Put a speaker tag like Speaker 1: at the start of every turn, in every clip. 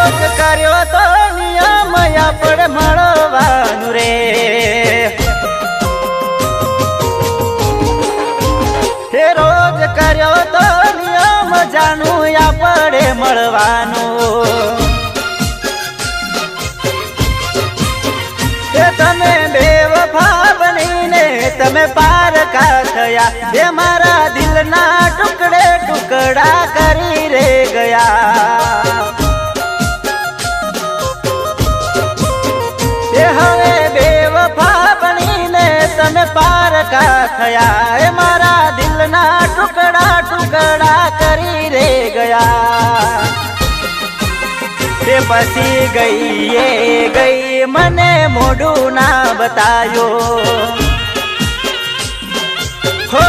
Speaker 1: રોજ કર્યો તો નિયમ આપણે મળવાનું રે હે રોજ કર્યો તો નિયમ જાણું આપણે મળવાનું તમે બેવફા બનીને તમે પારકા થયા એ મારા દિલના ટુકડે ટુકડા કરી રે ગયા એ હવે બેવફા બનીને તમે પારકા થયા એ મારા દિલના ટુકડા ટુકડા કરી રે ગયા તે પછી ગઈ મને મોઢું ના બતાયો હો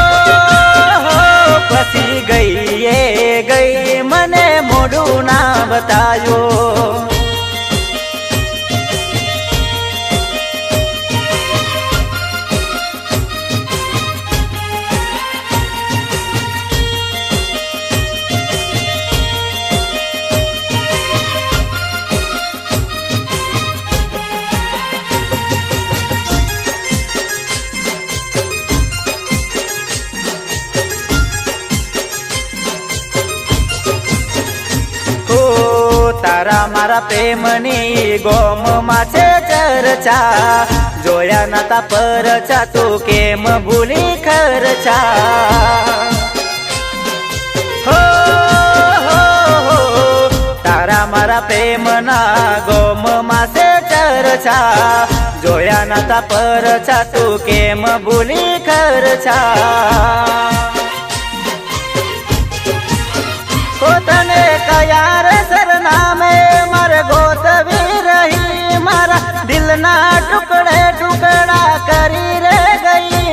Speaker 1: પછી ગઈ મને મોઢું ના બતાયો તારા મારા પ્રેમની ગોમમાં છે ચર્ચા જોયા નતા પરચા તું કેમ ભૂલી ખર્ચા હો તારા મારા પ્રેમના ગોમમાં છે ચર્ચા જોયા નતા પરચા તું કેમ ભૂલી ખર્ચા તને કયા રે સરનામે મારે ગોતવી રહી મારા દિલના ટુકડે ટુકડા કરી રે ગઈ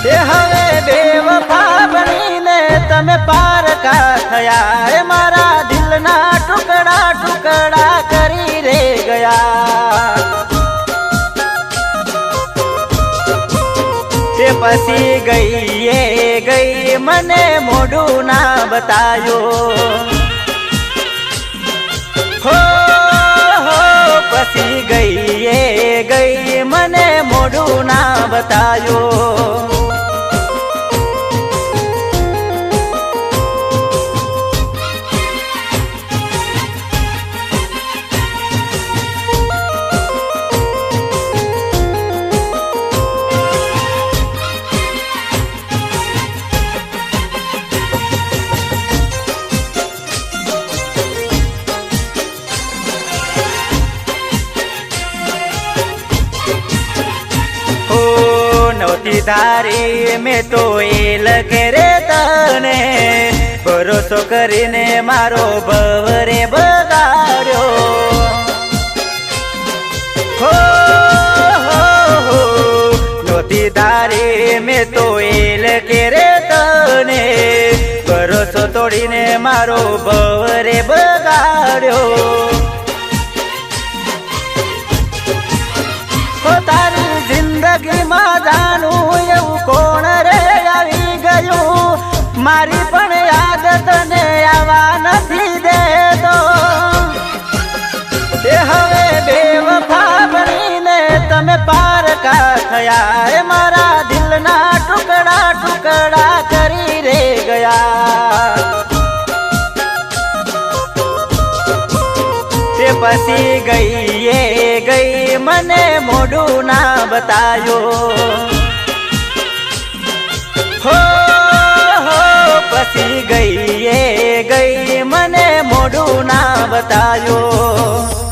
Speaker 1: એ હવે બેવફા બનીને તમે પારકા થયા એ મારા દિલના ટુકડા ટુકડા કરી રે ગયા તે પછી ગઈ મને મોઢું ના બતાયો હો પછી ગઈ મને મોઢું ના બતાયો ધારી મેં તો એ લખે રે તને ભરોસો કરીને મારો ભવરે બગાડ્યો હો નોતી ધારી મેં તો એ લખે રે તને ભરોસો તોડીને મારો ભવરે બગાડ્યો તારી જિંદગીમાં જાણું એવું કોણ રે આવી ગયું મારી પણ યાદ તને આવા નથી દેતો એ હવે બેવફા બનીને તમે પારકા થયા એ મારા દિલના ટુકડા ટુકડા કરી રે ગયા તે પછી ગઈ મને મોઢું ના બતાયો હો પછી ગઈ મને મોઢું ના બતાયો